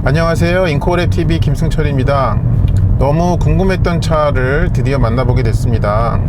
안녕하세요. 인코랩TV 김승철입니다. 너무 궁금했던 차를 드디어 만나보게 됐습니다.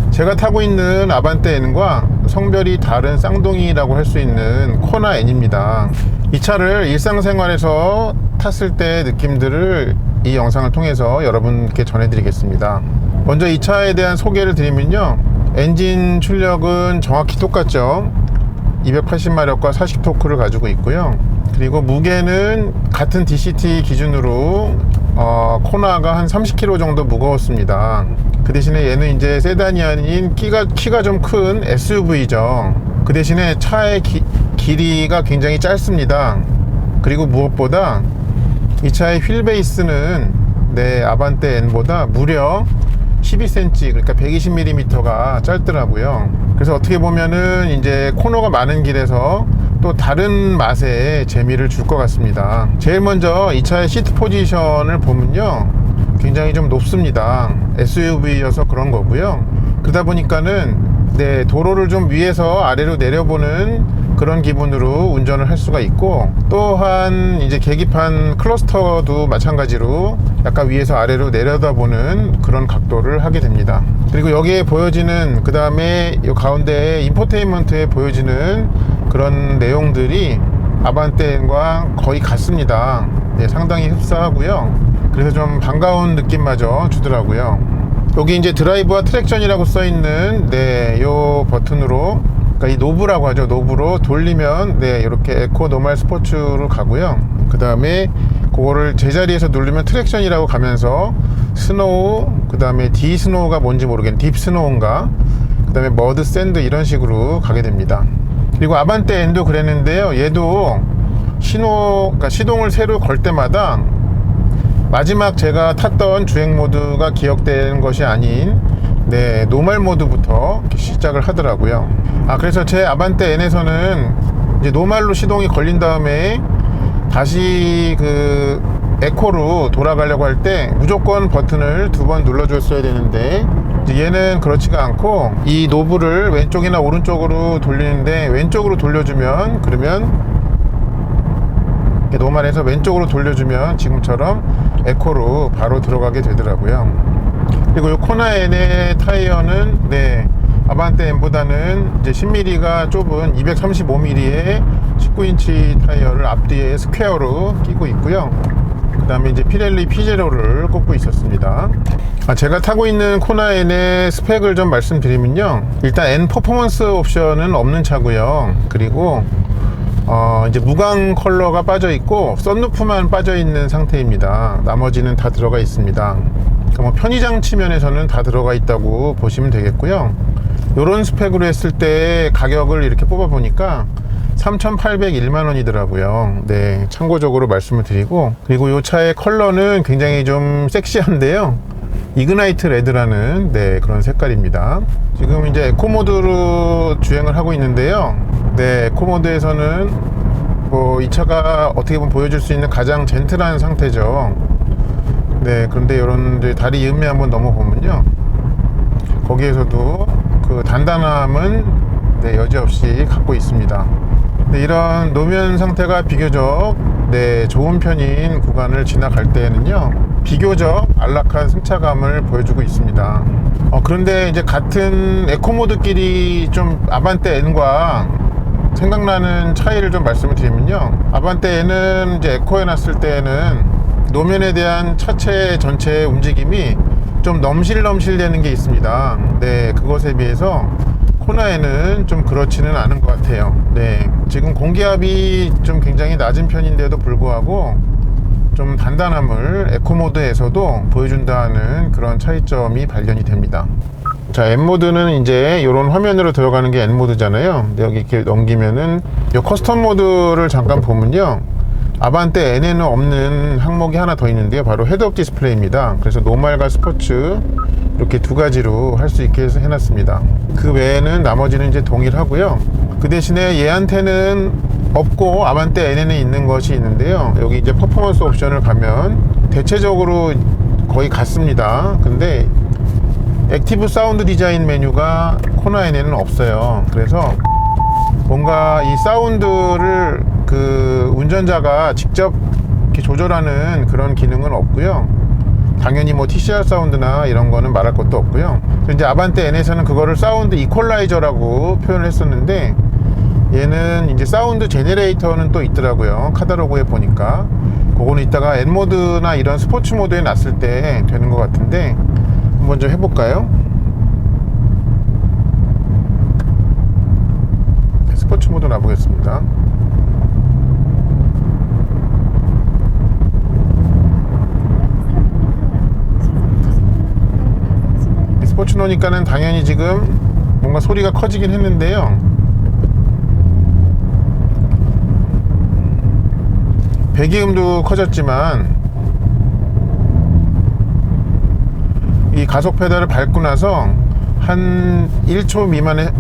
제가 타고 있는 아반떼 N과 성별이 다른 쌍둥이라고 할 수 있는 코나 N입니다. 이 차를 일상생활에서 탔을 때 느낌들을 이 영상을 통해서 여러분께 전해드리겠습니다. 먼저 이 차에 대한 소개를 드리면요, 엔진 출력은 정확히 똑같죠. 280마력과 40토크를 가지고 있고요. 그리고 무게는 같은 DCT 기준으로 코나가 한 30kg 정도 무거웠습니다. 그 대신에 얘는 이제 세단이 아닌 키가 좀 큰 SUV죠. 그 대신에 차의 길이가 굉장히 짧습니다. 그리고 무엇보다 이 차의 휠 베이스는 아반떼 N보다 무려 12cm, 그러니까 120mm가 짧더라고요. 그래서 어떻게 보면은 이제 코너가 많은 길에서 또 다른 맛의 재미를 줄 것 같습니다. 제일 먼저 이 차의 시트 포지션을 보면요, 굉장히 좀 높습니다. SUV여서 그런 거고요. 그러다 보니까는 도로를 좀 위에서 아래로 내려보는 그런 기분으로 운전을 할 수가 있고, 또한 이제 계기판 클러스터도 마찬가지로 약간 위에서 아래로 내려다보는 그런 각도를 하게 됩니다. 그리고 여기에 보여지는, 그 다음에 이 가운데 인포테인먼트에 보여지는 그런 내용들이 아반떼 N과 거의 같습니다. 상당히 흡사하고요. 그래서 좀 반가운 느낌마저 주더라고요. 여기 이제 드라이브와 트랙션이라고 써있는 요 버튼으로, 그러니까 이 노브라고 하죠. 노브로 돌리면 이렇게 에코, 노멀, 스포츠로 가고요. 그 다음에 그거를 제자리에서 누르면 트랙션이라고 가면서 스노우, 그 다음에 D 스노우가 뭔지 모르겠는 딥 스노우인가, 그 다음에 머드, 샌드 이런 식으로 가게 됩니다. 그리고 아반떼 N도 그랬는데요, 얘도 그러니까 시동을 새로 걸 때마다 마지막 제가 탔던 주행 모드가 기억되는 것이 아닌 노멀 모드부터 시작을 하더라고요. 그래서 제 아반떼 N에서는 이제 노멀로 시동이 걸린 다음에 다시 그 에코로 돌아가려고 할 때 무조건 버튼을 2번 눌러줬어야 되는데, 이제 얘는 그렇지가 않고 이 노브를 왼쪽이나 오른쪽으로 돌리는데, 왼쪽으로 돌려주면, 그러면 노멀에서 왼쪽으로 돌려주면 지금처럼 에코로 바로 들어가게 되더라고요. 그리고 이 코나 N의 타이어는 아반떼 N보다는 이제 10mm가 좁은 235mm의 19인치 타이어를 앞뒤에 스퀘어로 끼고 있고요. 그 다음에 이제 피렐리 P0를 꽂고 있었습니다. 제가 타고 있는 코나 N의 스펙을 좀 말씀드리면요, 일단 N 퍼포먼스 옵션은 없는 차고요. 그리고 이제 무광 컬러가 빠져 있고 썬루프만 빠져 있는 상태입니다. 나머지는 다 들어가 있습니다. 그러니까 뭐 편의장 측면에서는 다 들어가 있다고 보시면 되겠고요. 요런 스펙으로 했을 때 가격을 이렇게 뽑아 보니까 3,801만 원이더라고요. 참고적으로 말씀을 드리고, 그리고 이 차의 컬러는 굉장히 좀 섹시한데요, 이그나이트 레드라는 그런 색깔입니다. 지금 이제 에코 모드로 주행을 하고 있는데요, 에코 모드에서는 이 차가 어떻게 보면 보여줄 수 있는 가장 젠틀한 상태죠. 그런데 이런 다리 이음매 한번 넘어보면요, 거기에서도 그 단단함은 여지없이 갖고 있습니다. 이런 노면 상태가 비교적 좋은 편인 구간을 지나갈 때에는요, 비교적 안락한 승차감을 보여주고 있습니다. 그런데 이제 같은 에코 모드끼리 좀 아반떼 N과 생각나는 차이를 좀 말씀을 드리면요, 아반떼 N은 이제 에코에 놨을 때에는 노면에 대한 차체 전체의 움직임이 좀 넘실넘실 되는 게 있습니다. 그것에 비해서 코나에는 좀 그렇지는 않은 것 같아요. 지금 공기압이 좀 굉장히 낮은 편인데도 불구하고 좀 단단함을 에코 모드에서도 보여준다는 그런 차이점이 발견이 됩니다. 자, N 모드는 이제 이런 화면으로 들어가는 게 N 모드잖아요. 여기 이렇게 넘기면은 이 커스텀 모드를 잠깐 보면요, 아반떼 N에는 없는 항목이 하나 더 있는데요, 바로 헤드업 디스플레이입니다. 그래서 노멀과 스포츠 이렇게 두 가지로 할 수 있게 해서 해놨습니다. 그 외에는 나머지는 이제 동일하고요. 그 대신에 얘한테는 없고 아반떼 N에는 있는 것이 있는데요, 여기 이제 퍼포먼스 옵션을 가면 대체적으로 거의 같습니다. 근데 액티브 사운드 디자인 메뉴가 코나 N에는 없어요. 그래서 뭔가 이 사운드를 그 운전자가 직접 이렇게 조절하는 그런 기능은 없고요. 당연히 뭐 TCR 사운드나 이런 거는 말할 것도 없고요. 이제 아반떼 N에서는 그거를 사운드 이퀄라이저라고 표현을 했었는데, 얘는 이제 사운드 제네레이터는 또 있더라고요. 카탈로그에 보니까. 그거는 이따가 N 모드나 이런 스포츠 모드에 놨을 때 되는 것 같은데, 한번 좀 해볼까요? 스포츠 모드 놔보겠습니다. 스포츠 놓으니까는 당연히 지금 뭔가 소리가 커지긴 했는데요. 배기음도 커졌지만 이 가속 페달을 밟고 나서 한 1초 미만의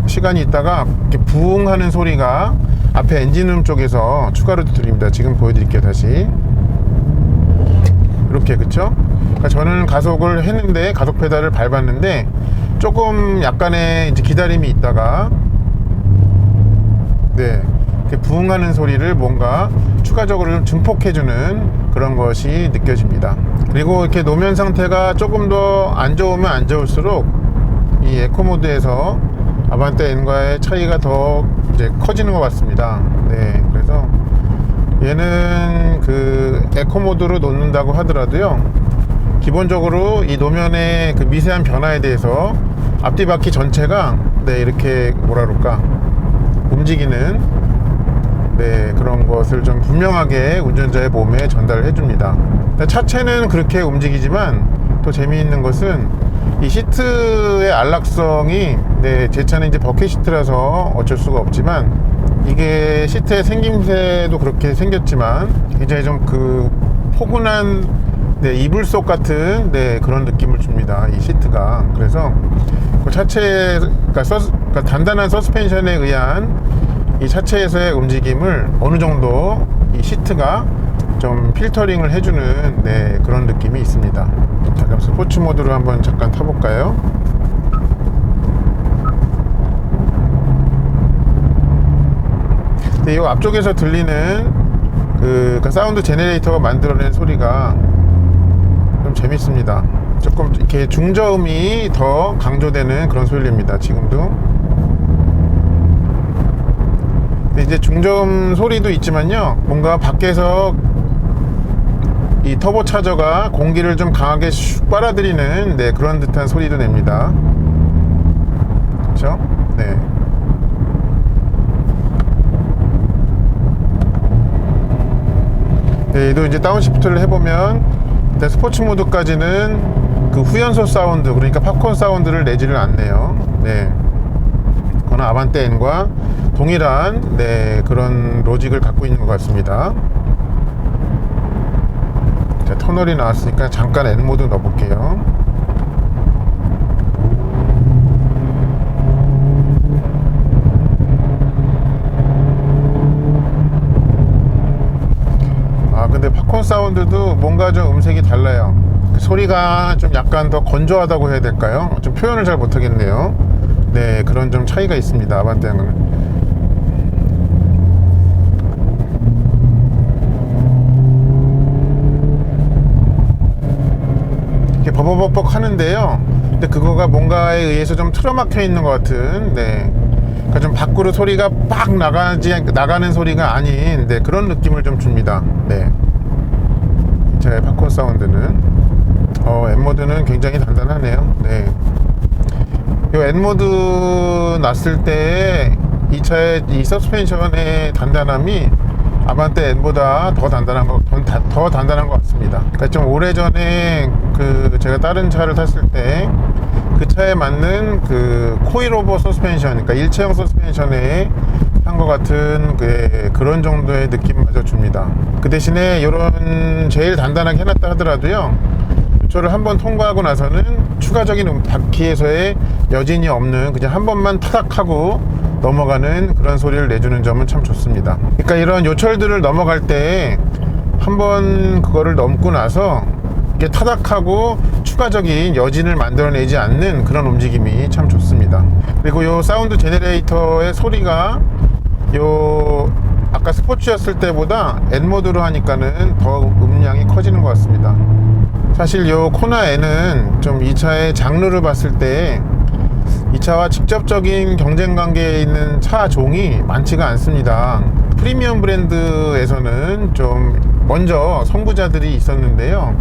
시간이 있다가 이렇게 부웅 하는 소리가 앞에 엔진음 쪽에서 추가로 들립니다. 지금 보여드릴게요. 다시 이렇게, 그쵸? 그러니까 저는 가속을 했는데, 가속 페달을 밟았는데 조금 약간의 이제 기다림이 있다가 이렇게 부응하는 소리를 뭔가 추가적으로 증폭해주는 그런 것이 느껴집니다. 그리고 이렇게 노면 상태가 조금 더 안 좋으면 안 좋을수록 이 에코 모드에서 아반떼 N과의 차이가 더 이제 커지는 것 같습니다. 그래서 얘는 그 에코 모드로 놓는다고 하더라도요, 기본적으로 이 노면의 그 미세한 변화에 대해서 앞뒤 바퀴 전체가 이렇게 뭐라 그럴까, 움직이는 그런 것을 좀 분명하게 운전자의 몸에 전달을 해줍니다. 차체는 그렇게 움직이지만 또 재미있는 것은 이 시트의 안락성이, 제 차는 이제 버킷 시트라서 어쩔 수가 없지만, 이게 시트의 생김새도 그렇게 생겼지만 굉장히 좀 그 포근한 이불 속 같은 그런 느낌을 줍니다, 이 시트가. 그래서 그 차체, 그러니까 단단한 서스펜션에 의한 이 차체에서의 움직임을 어느 정도 이 시트가 좀 필터링을 해주는 그런 느낌이 있습니다. 자, 그럼 스포츠 모드로 한번 잠깐 타볼까요? 이 앞쪽에서 들리는 그 사운드 제네레이터가 만들어낸 소리가 좀 재밌습니다. 조금 이렇게 중저음이 더 강조되는 그런 소리입니다. 지금도. 이제 중저음 소리도 있지만요, 뭔가 밖에서 이 터보 차저가 공기를 좀 강하게 슉 빨아들이는 그런 듯한 소리도 냅니다. 그렇죠? 얘도 이제 다운시프트를 해보면 스포츠 모드까지는 그 후연소 사운드, 그러니까 팝콘 사운드를 내지를 않네요. 그건 아반떼 N과 동일한 그런 로직을 갖고 있는 것 같습니다. 자, 터널이 나왔으니까 잠깐 N 모드 넣어볼게요. 근데 팝콘 사운드도 뭔가 좀 음색이 달라요. 소리가 좀 약간 더 건조하다고 해야 될까요? 좀 표현을 잘 못하겠네요. 그런 좀 차이가 있습니다, 아반떼는. 이렇게 버벅버벅 하는데요, 근데 그거가 뭔가에 의해서 좀 틀어막혀 있는 것 같은, 그러니까 좀 밖으로 소리가 빡 나가는 소리가 아닌 그런 느낌을 좀 줍니다. 제 팝콘 사운드는 N모드는 굉장히 단단하네요. 이 N모드 놨을 때 이 차의 이 서스펜션의 단단함이 아반떼 N보다 더 단단한 것 같습니다. 그러니까 좀 오래전에 제가 다른 차를 탔을 때 그 차에 맞는 그 코일오버 서스펜션, 그러니까 일체형 서스펜션에 한 것 같은 그런 정도의 느낌마저 줍니다. 그 대신에 이런 제일 단단하게 해놨다 하더라도요, 요철을 한번 통과하고 나서는 추가적인 바퀴에서의 여진이 없는, 그냥 한 번만 타닥하고 넘어가는 그런 소리를 내주는 점은 참 좋습니다. 그러니까 이런 요철들을 넘어갈 때 한번 그거를 넘고 나서 이렇게 타닥하고 추가적인 여진을 만들어내지 않는 그런 움직임이 참 좋습니다. 그리고 요 사운드 제네레이터의 소리가 아까 스포츠였을 때보다 N모드로 하니까는 더 음량이 커지는 것 같습니다. 사실 요 코나 N은 좀 이 차의 장르를 봤을 때 이 차와 직접적인 경쟁 관계에 있는 차 종이 많지가 않습니다. 프리미엄 브랜드에서는 좀 먼저 선구자들이 있었는데요,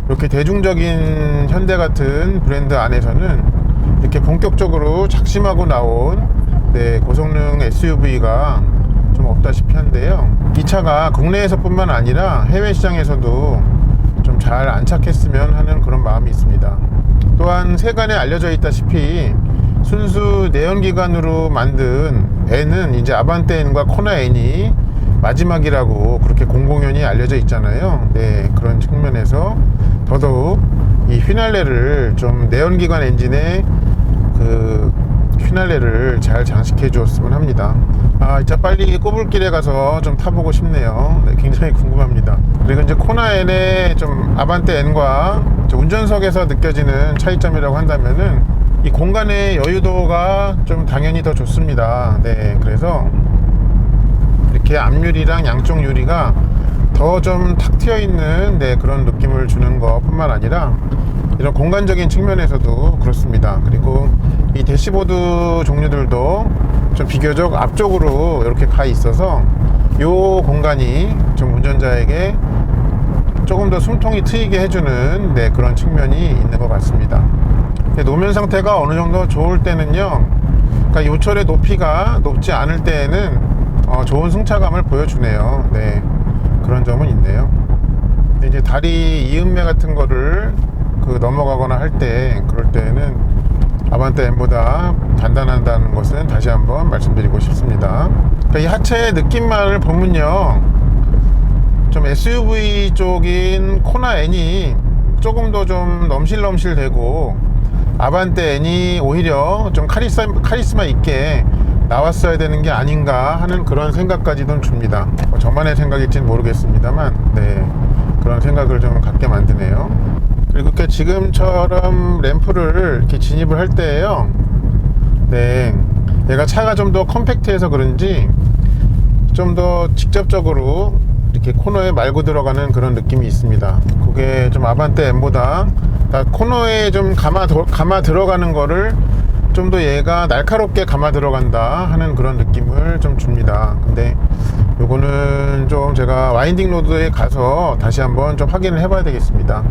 이렇게 대중적인 현대 같은 브랜드 안에서는 이렇게 본격적으로 작심하고 나온 고성능 SUV가 좀 없다시피 한데요, 이 차가 국내에서 뿐만 아니라 해외 시장에서도 좀 잘 안착했으면 하는 그런 마음이 있습니다. 또한 세간에 알려져 있다시피 순수 내연기관으로 만든 N은 이제 아반떼 N과 코나 N이 마지막이라고 그렇게 공공연히 알려져 있잖아요. 그런 측면에서 더더욱 이 휘날레를 좀 내연기관 엔진의 그 휘날레를 잘 장식해 주었으면 합니다. 진짜 빨리 꼬불길에 가서 좀 타보고 싶네요. 굉장히 궁금합니다. 그리고 이제 코나 N의 좀 아반떼 N과 운전석에서 느껴지는 차이점이라고 한다면은 이 공간의 여유도가 좀 당연히 더 좋습니다. 그래서 이렇게 앞유리랑 양쪽 유리가 더 좀 탁 트여 있는 그런 느낌을 주는 것 뿐만 아니라 이런 공간적인 측면에서도 그렇습니다. 그리고 이 대시보드 종류들도 좀 비교적 앞쪽으로 이렇게 가 있어서 이 공간이 좀 운전자에게 조금 더 숨통이 트이게 해주는 그런 측면이 있는 것 같습니다. 노면 상태가 어느 정도 좋을 때는요, 그러니까 요철의 높이가 높지 않을 때에는 좋은 승차감을 보여주네요. 그런 점은 있네요. 근데 이제 다리 이음매 같은 거를 넘어가거나 할 때, 그럴 때는 아반떼 N보다 단단하다는 것은 다시 한번 말씀드리고 싶습니다. 그러니까 이 하체의 느낌만을 보면요, 좀 SUV 쪽인 코나 N이 조금 더 좀 넘실넘실되고 아반떼 N이 오히려 좀 카리스마 있게 나왔어야 되는 게 아닌가 하는 그런 생각까지도 줍니다. 저만의 생각일지는 모르겠습니다만 그런 생각을 좀 갖게 만드네요. 그리고 이렇게 지금처럼 램프를 이렇게 진입을 할 때에요, 얘가 차가 좀 더 컴팩트해서 그런지 좀 더 직접적으로 이렇게 코너에 말고 들어가는 그런 느낌이 있습니다. 그게 좀 아반떼 N보다 코너에 좀 감아 들어가는 거를 좀 더 얘가 날카롭게 감아 들어간다 하는 그런 느낌을 좀 줍니다. 근데 요거는 좀 제가 와인딩 로드에 가서 다시 한번 좀 확인을 해 봐야 되겠습니다.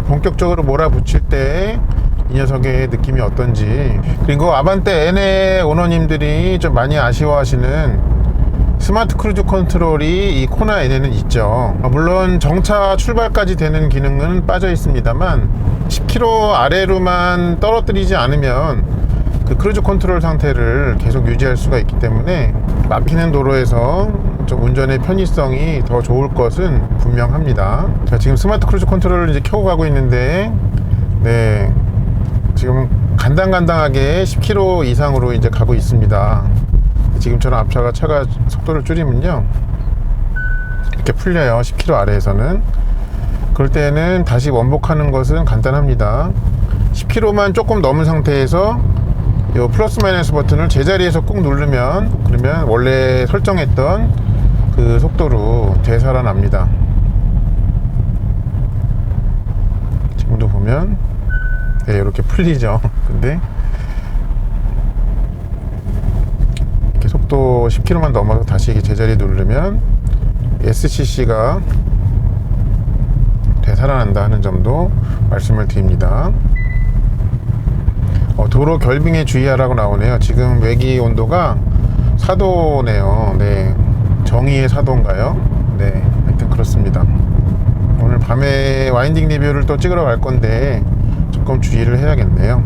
본격적으로 몰아붙일 때 이 녀석의 느낌이 어떤지. 그리고 아반떼 N의 오너님들이 좀 많이 아쉬워하시는 스마트 크루즈 컨트롤이 이 코나 N에는 있죠. 물론 정차 출발까지 되는 기능은 빠져 있습니다만 10km 아래로만 떨어뜨리지 않으면 그 크루즈 컨트롤 상태를 계속 유지할 수가 있기 때문에 막히는 도로에서 좀 운전의 편의성이 더 좋을 것은 분명합니다. 자, 지금 스마트 크루즈 컨트롤을 이제 켜고 가고 있는데 지금 간당간당하게 10km 이상으로 이제 가고 있습니다. 지금처럼 앞차가 차가 속도를 줄이면요, 이렇게 풀려요. 10km 아래에서는. 그럴 때는 다시 원복하는 것은 간단합니다. 10km만 조금 넘은 상태에서 이 플러스 마이너스 버튼을 제자리에서 꾹 누르면, 그러면 원래 설정했던 그 속도로 되살아납니다. 지금도 보면 이렇게 풀리죠. 근데 이렇게 속도 10km만 넘어서 다시 이게 제자리 누르면 SCC가 되살아난다 하는 점도 말씀을 드립니다. 도로 결빙에 주의하라고 나오네요. 지금 외기 온도가 4도네요. 정의의 4도인가요? 하여튼 그렇습니다. 오늘 밤에 와인딩 리뷰를 또 찍으러 갈 건데 조금 주의를 해야겠네요.